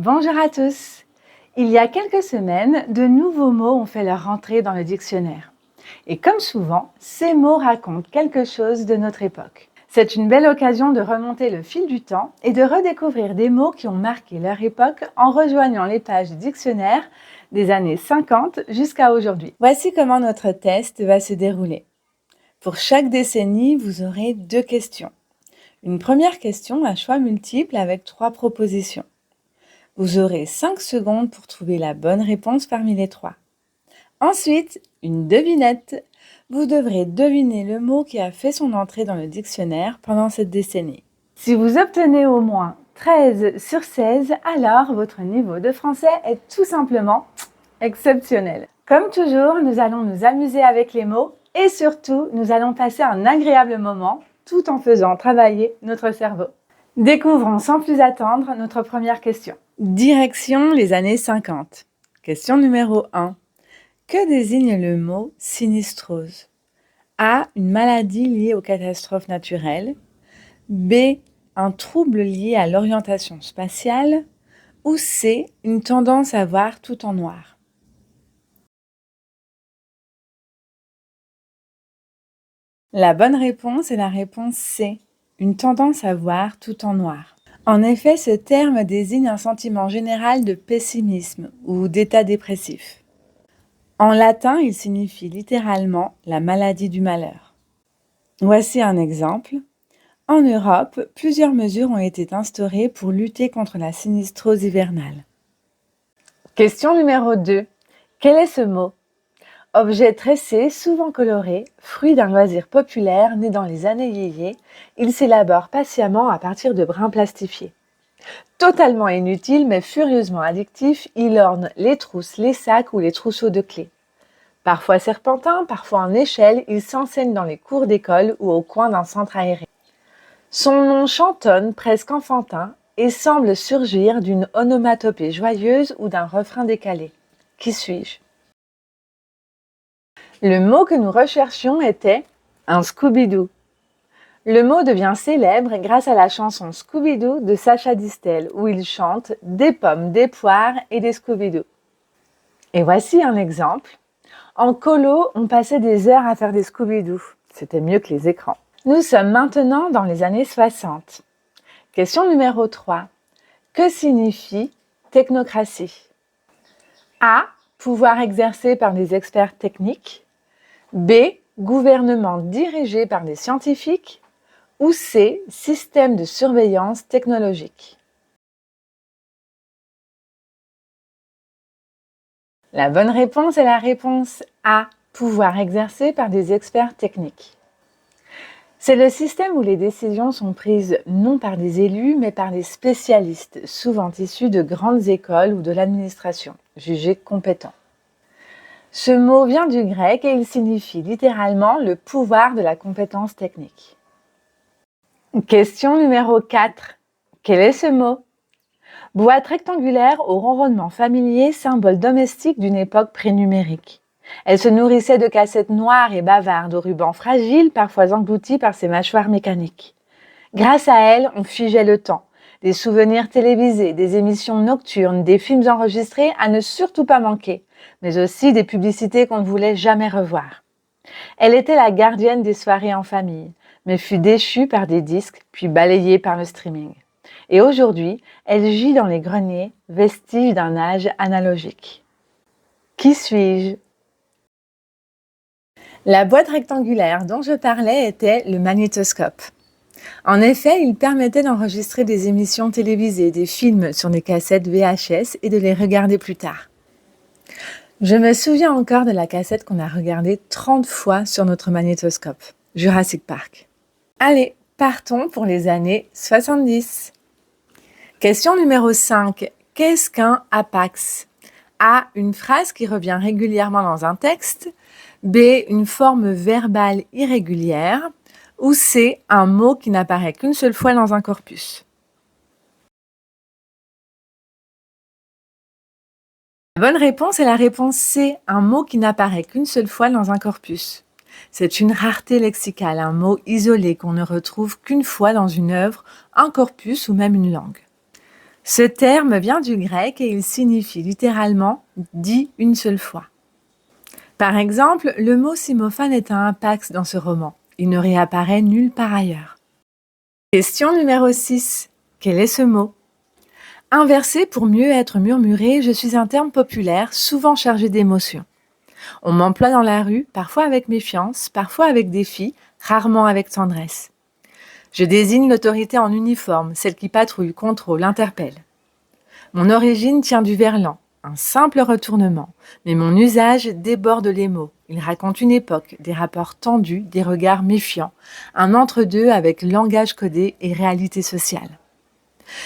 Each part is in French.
Bonjour à tous! Il y a quelques semaines, de nouveaux mots ont fait leur entrée dans le dictionnaire. Et comme souvent, ces mots racontent quelque chose de notre époque. C'est une belle occasion de remonter le fil du temps et de redécouvrir des mots qui ont marqué leur époque en rejoignant les pages du dictionnaire des années 50 jusqu'à aujourd'hui. Voici comment notre test va se dérouler. Pour chaque décennie, vous aurez 2 questions. Une première question à choix multiple avec 3 propositions. Vous aurez 5 secondes pour trouver la bonne réponse parmi les 3. Ensuite, une devinette. Vous devrez deviner le mot qui a fait son entrée dans le dictionnaire pendant cette décennie. Si vous obtenez au moins 13 sur 16, alors votre niveau de français est tout simplement exceptionnel. Comme toujours, nous allons nous amuser avec les mots et surtout, nous allons passer un agréable moment tout en faisant travailler notre cerveau. Découvrons sans plus attendre notre première question. Direction les années 50. Question numéro 1. Que désigne le mot sinistrose? A. Une maladie liée aux catastrophes naturelles. B. Un trouble lié à l'orientation spatiale. Ou C. Une tendance à voir tout en noir. La bonne réponse est la réponse C. Une tendance à voir tout en noir. En effet, ce terme désigne un sentiment général de pessimisme ou d'état dépressif. En latin, il signifie littéralement la maladie du malheur. Voici un exemple. En Europe, plusieurs mesures ont été instaurées pour lutter contre la sinistrose hivernale. Question numéro 2. Quel est ce mot? Objet tressé, souvent coloré, fruit d'un loisir populaire né dans les années yéyé, il s'élabore patiemment à partir de brins plastifiés. Totalement inutile mais furieusement addictif, il orne les trousses, les sacs ou les trousseaux de clés. Parfois serpentin, parfois en échelle, il s'enseigne dans les cours d'école ou au coin d'un centre aéré. Son nom chantonne, presque enfantin, et semble surgir d'une onomatopée joyeuse ou d'un refrain décalé. Qui suis-je? Le mot que nous recherchions était un Scooby-Doo. Le mot devient célèbre grâce à la chanson Scooby-Doo de Sacha Distel, où il chante des pommes, des poires et des Scooby-Doo. Et voici un exemple. En colo, on passait des heures à faire des Scooby-Doo. C'était mieux que les écrans. Nous sommes maintenant dans les années 60. Question numéro 3. Que signifie technocratie? A. Pouvoir exercé par des experts techniques. B. Gouvernement dirigé par des scientifiques. Ou C. Système de surveillance technologique. La bonne réponse est la réponse A. Pouvoir exercé par des experts techniques. C'est le système où les décisions sont prises non par des élus, mais par des spécialistes, souvent issus de grandes écoles ou de l'administration, jugés compétents. Ce mot vient du grec et il signifie littéralement le pouvoir de la compétence technique. Question numéro 4. Quel est ce mot? Boîte rectangulaire au ronronnement familier, symbole domestique d'une époque prénumérique. Elle se nourrissait de cassettes noires et bavardes aux rubans fragiles, parfois engloutis par ses mâchoires mécaniques. Grâce à elle, on figeait le temps. Des souvenirs télévisés, des émissions nocturnes, des films enregistrés à ne surtout pas manquer, mais aussi des publicités qu'on ne voulait jamais revoir. Elle était la gardienne des soirées en famille, mais fut déchue par des disques, puis balayée par le streaming. Et aujourd'hui, elle gît dans les greniers, vestige d'un âge analogique. Qui suis-je? La boîte rectangulaire dont je parlais était le magnétoscope. En effet, il permettait d'enregistrer des émissions télévisées, des films sur des cassettes VHS et de les regarder plus tard. Je me souviens encore de la cassette qu'on a regardée 30 fois sur notre magnétoscope, Jurassic Park. Allez, partons pour les années 70. Question numéro 5. Qu'est-ce qu'un hapax? A. Une phrase qui revient régulièrement dans un texte. B. Une forme verbale irrégulière. Ou C. Un mot qui n'apparaît qu'une seule fois dans un corpus. La bonne réponse est la réponse C. Un mot qui n'apparaît qu'une seule fois dans un corpus. C'est une rareté lexicale, un mot isolé qu'on ne retrouve qu'une fois dans une œuvre, un corpus ou même une langue. Ce terme vient du grec et il signifie littéralement « dit une seule fois ». Par exemple, le mot cymophane est un impax dans ce roman. Il ne réapparaît nulle part ailleurs. Question numéro 6. Quel est ce mot? Inversé pour mieux être murmuré, je suis un terme populaire, souvent chargé d'émotions. On m'emploie dans la rue, parfois avec méfiance, parfois avec défi, rarement avec tendresse. Je désigne l'autorité en uniforme, celle qui patrouille, contrôle, interpelle. Mon origine tient du verlan, un simple retournement, mais mon usage déborde les mots. Il raconte une époque, des rapports tendus, des regards méfiants, un entre-deux avec langage codé et réalité sociale.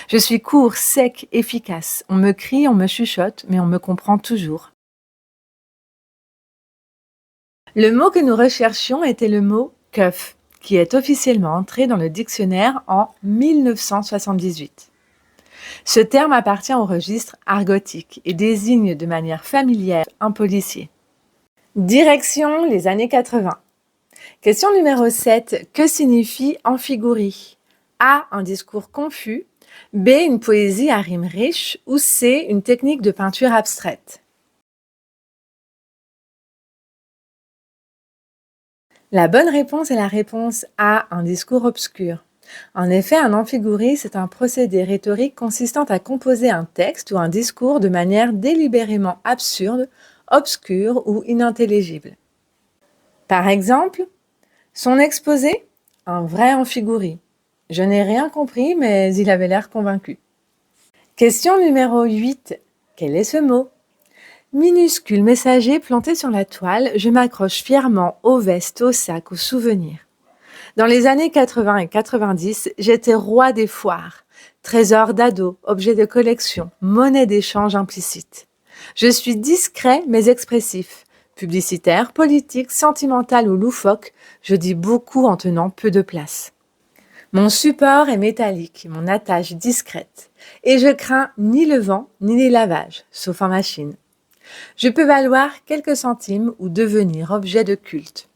Je suis court, sec, efficace. On me crie, on me chuchote, mais on me comprend toujours. Le mot que nous recherchions était le mot « keuf », qui est officiellement entré dans le dictionnaire en 1978. Ce terme appartient au registre argotique et désigne de manière familière un policier. Direction les années 80. Question numéro 7. Que signifie amphigouri? A. Un discours confus. B. Une poésie à rime riche. Ou C. Une technique de peinture abstraite. La bonne réponse est la réponse A. Un discours obscur. En effet, un amphigouri, c'est un procédé rhétorique consistant à composer un texte ou un discours de manière délibérément absurde, obscure ou inintelligible. Par exemple, son exposé, un vrai amphigouri. Je n'ai rien compris, mais il avait l'air convaincu. Question numéro 8. Quel est ce mot? Minuscule messager planté sur la toile, je m'accroche fièrement aux vestes, aux sacs, aux souvenirs. Dans les années 80 et 90, j'étais roi des foires, trésor d'ados, objet de collection, monnaie d'échange implicite. Je suis discret mais expressif. Publicitaire, politique, sentimental ou loufoque, je dis beaucoup en tenant peu de place. Mon support est métallique, mon attache discrète, et je crains ni le vent ni les lavages, sauf en machine. Je peux valoir quelques centimes ou devenir objet de culte.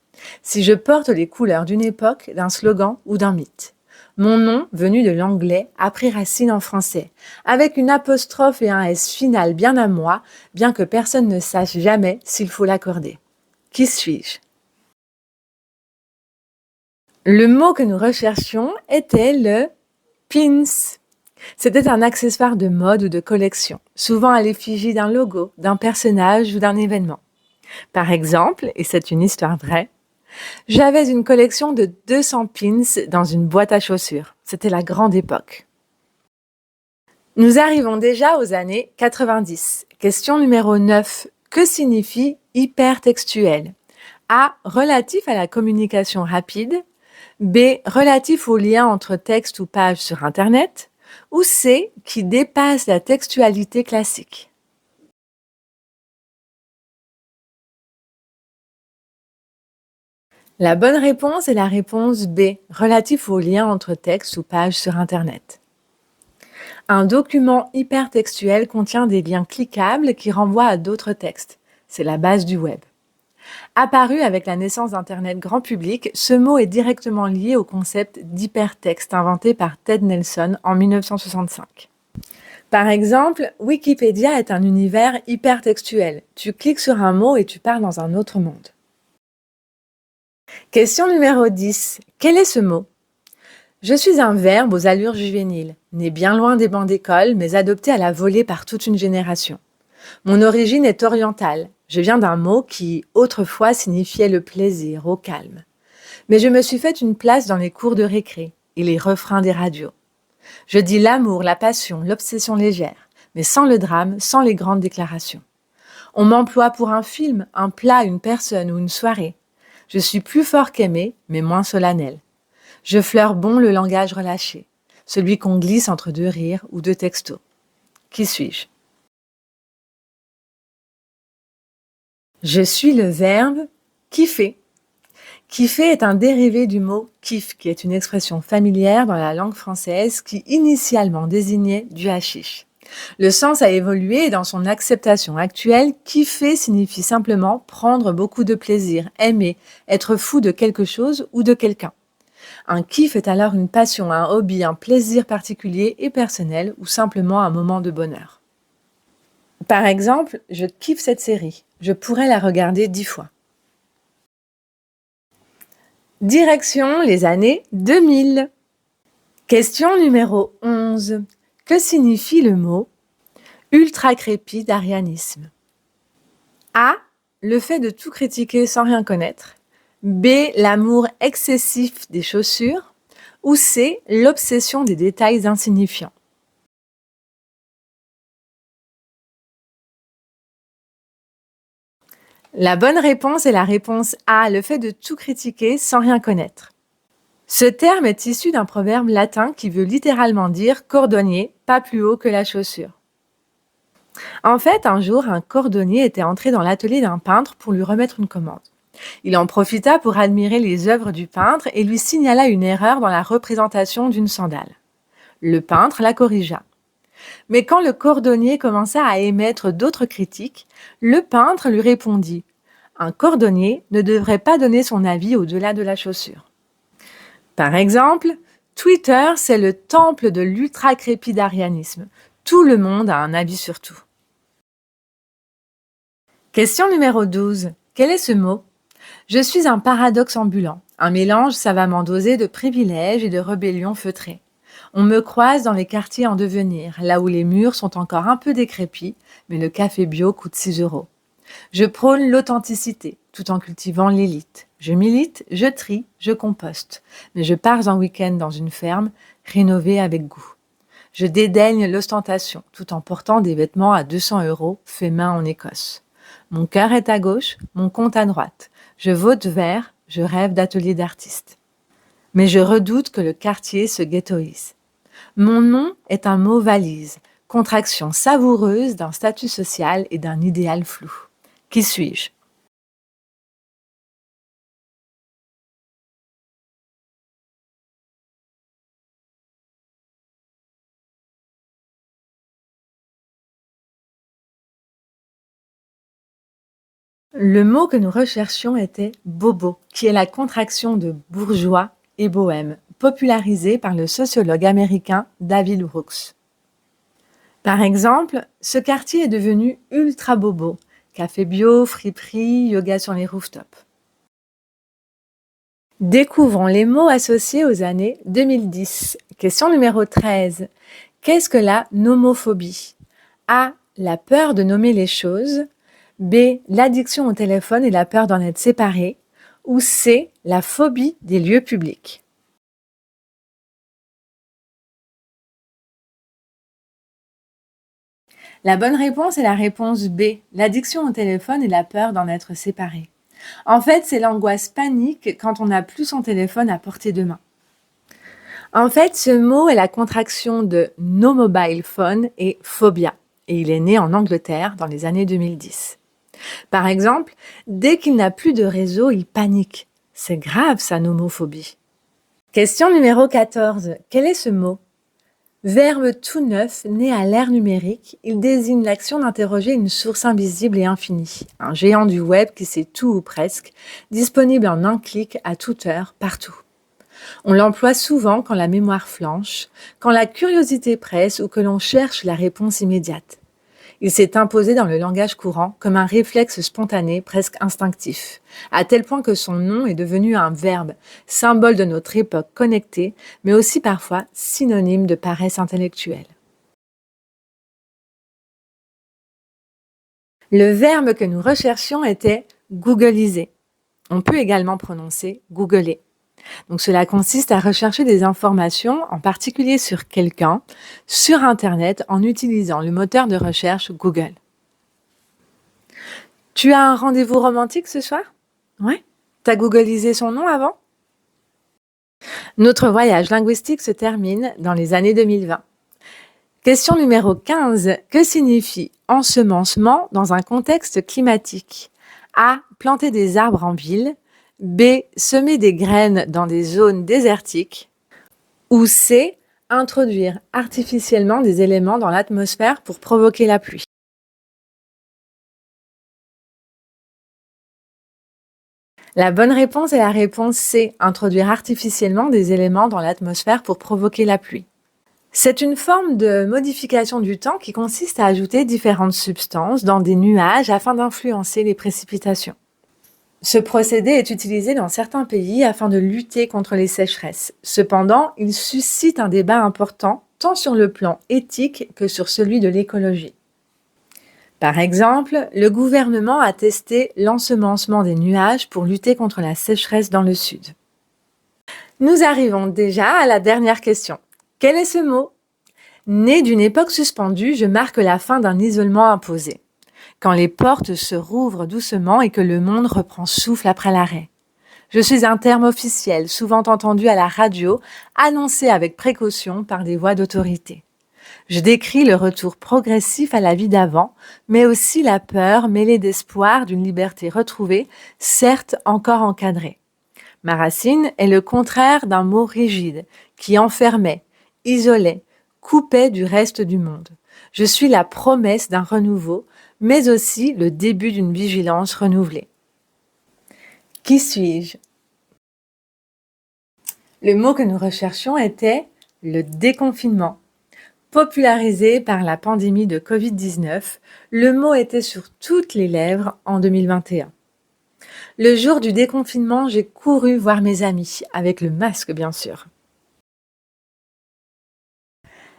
Si je porte les couleurs d'une époque, d'un slogan ou d'un mythe. Mon nom, venu de l'anglais, a pris racine en français, avec une apostrophe et un S final bien à moi, bien que personne ne sache jamais s'il faut l'accorder. Qui suis-je? Le mot que nous recherchions était le pins. C'était un accessoire de mode ou de collection, souvent à l'effigie d'un logo, d'un personnage ou d'un événement. Par exemple, et c'est une histoire vraie, j'avais une collection de 200 pins dans une boîte à chaussures. C'était la grande époque. Nous arrivons déjà aux années 90. Question numéro 9. Que signifie hypertextuel? A. Relatif à la communication rapide. B. Relatif au lien entre texte ou page sur Internet. Ou C. Qui dépasse la textualité classique. La bonne réponse est la réponse B, relatif au lien entre texte ou page sur Internet. Un document hypertextuel contient des liens cliquables qui renvoient à d'autres textes. C'est la base du web. Apparu avec la naissance d'Internet grand public, ce mot est directement lié au concept d'hypertexte inventé par Ted Nelson en 1965. Par exemple, Wikipédia est un univers hypertextuel. Tu cliques sur un mot et tu pars dans un autre monde. Question numéro 10. Quel est ce mot? Je suis un verbe aux allures juvéniles, né bien loin des bancs d'école, mais adopté à la volée par toute une génération. Mon origine est orientale. Je viens d'un mot qui, autrefois, signifiait le plaisir, au calme. Mais je me suis fait une place dans les cours de récré et les refrains des radios. Je dis l'amour, la passion, l'obsession légère, mais sans le drame, sans les grandes déclarations. On m'emploie pour un film, un plat, une personne ou une soirée. Je suis plus fort qu'aimé, mais moins solennel. Je fleure bon le langage relâché, celui qu'on glisse entre deux rires ou deux textos. Qui suis-je? Je suis le verbe kiffer. Kiffer est un dérivé du mot kiff, qui est une expression familière dans la langue française qui initialement désignait du hashish. Le sens a évolué et dans son acceptation actuelle, kiffer signifie simplement prendre beaucoup de plaisir, aimer, être fou de quelque chose ou de quelqu'un. Un kiff est alors une passion, un hobby, un plaisir particulier et personnel ou simplement un moment de bonheur. Par exemple, je kiffe cette série. Je pourrais la regarder 10 fois. Direction les années 2000. Question numéro 11. Que signifie le mot ultracrépidarianisme? A. Le fait de tout critiquer sans rien connaître. B. L'amour excessif des chaussures. Ou C. L'obsession des détails insignifiants. La bonne réponse est la réponse A. Le fait de tout critiquer sans rien connaître. Ce terme est issu d'un proverbe latin qui veut littéralement dire cordonnier, pas plus haut que la chaussure. En fait, un jour, un cordonnier était entré dans l'atelier d'un peintre pour lui remettre une commande. Il en profita pour admirer les œuvres du peintre et lui signala une erreur dans la représentation d'une sandale. Le peintre la corrigea. Mais quand le cordonnier commença à émettre d'autres critiques, le peintre lui répondit « Un cordonnier ne devrait pas donner son avis au-delà de la chaussure ». Par exemple, Twitter, c'est le temple de l'ultracrépidarianisme. Tout le monde a un avis sur tout. Question numéro 12. Quel est ce mot? Je suis un paradoxe ambulant, un mélange savamment dosé de privilèges et de rébellions feutrées. On me croise dans les quartiers en devenir, là où les murs sont encore un peu décrépits, mais le café bio coûte 6 €. Je prône l'authenticité, tout en cultivant l'élite. Je milite, je trie, je composte. Mais je pars en week-end dans une ferme, rénovée avec goût. Je dédaigne l'ostentation, tout en portant des vêtements à 200 € faits main en Écosse. Mon cœur est à gauche, mon compte à droite. Je vote vert, je rêve d'atelier d'artiste. Mais je redoute que le quartier se ghettoise. Mon nom est un mot valise, contraction savoureuse d'un statut social et d'un idéal flou. Qui suis-je? Le mot que nous recherchions était bobo, qui est la contraction de bourgeois et bohème, popularisé par le sociologue américain David Brooks. Par exemple, ce quartier est devenu ultra bobo. Café bio, friperie, yoga sur les rooftops. Découvrons les mots associés aux années 2010. Question numéro 13. Qu'est-ce que la nomophobie? A. La peur de nommer les choses. B. L'addiction au téléphone et la peur d'en être séparé. Ou C. La phobie des lieux publics. La bonne réponse est la réponse B. L'addiction au téléphone et la peur d'en être séparé. En fait, c'est l'angoisse panique quand on n'a plus son téléphone à portée de main. En fait, ce mot est la contraction de no mobile phone et phobia, et il est né en Angleterre dans les années 2010. Par exemple, dès qu'il n'a plus de réseau, il panique. C'est grave, sa nomophobie. Question numéro 14. Quel est ce mot? Verbe tout neuf, né à l'ère numérique, il désigne l'action d'interroger une source invisible et infinie, un géant du web qui sait tout ou presque, disponible en un clic à toute heure, partout. On l'emploie souvent quand la mémoire flanche, quand la curiosité presse ou que l'on cherche la réponse immédiate. Il s'est imposé dans le langage courant comme un réflexe spontané, presque instinctif, à tel point que son nom est devenu un verbe, symbole de notre époque connectée, mais aussi parfois synonyme de paresse intellectuelle. Le verbe que nous recherchions était googliser. On peut également prononcer googler. Donc cela consiste à rechercher des informations, en particulier sur quelqu'un, sur Internet en utilisant le moteur de recherche Google. Tu as un rendez-vous romantique ce soir? Ouais. T'as googlisé son nom avant? Notre voyage linguistique se termine dans les années 2020. Question numéro 15. Que signifie ensemencement dans un contexte climatique? A. Planter des arbres en ville. B. Semer des graines dans des zones désertiques. Ou C. Introduire artificiellement des éléments dans l'atmosphère pour provoquer la pluie. La bonne réponse est la réponse C, introduire artificiellement des éléments dans l'atmosphère pour provoquer la pluie. C'est une forme de modification du temps qui consiste à ajouter différentes substances dans des nuages afin d'influencer les précipitations. Ce procédé est utilisé dans certains pays afin de lutter contre les sécheresses. Cependant, il suscite un débat important tant sur le plan éthique que sur celui de l'écologie. Par exemple, le gouvernement a testé l'ensemencement des nuages pour lutter contre la sécheresse dans le sud. Nous arrivons déjà à la dernière question. Quel est ce mot ? Né d'une époque suspendue, je marque la fin d'un isolement imposé. Quand les portes se rouvrent doucement et que le monde reprend souffle après l'arrêt. Je suis un terme officiel, souvent entendu à la radio, annoncé avec précaution par des voix d'autorité. Je décris le retour progressif à la vie d'avant, mais aussi la peur mêlée d'espoir d'une liberté retrouvée, certes encore encadrée. Ma racine est le contraire d'un mot rigide, qui enfermait, isolait, coupait du reste du monde. Je suis la promesse d'un renouveau, mais aussi le début d'une vigilance renouvelée. Qui suis-je ? Le mot que nous recherchions était le déconfinement. Popularisé par la pandémie de Covid-19, le mot était sur toutes les lèvres en 2021. Le jour du déconfinement, j'ai couru voir mes amis, avec le masque bien sûr.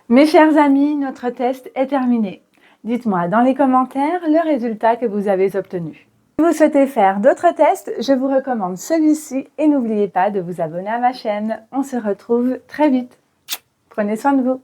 Mes chers amis, notre test est terminé. Dites-moi dans les commentaires le résultat que vous avez obtenu. Si vous souhaitez faire d'autres tests, je vous recommande celui-ci et n'oubliez pas de vous abonner à ma chaîne. On se retrouve très vite. Prenez soin de vous.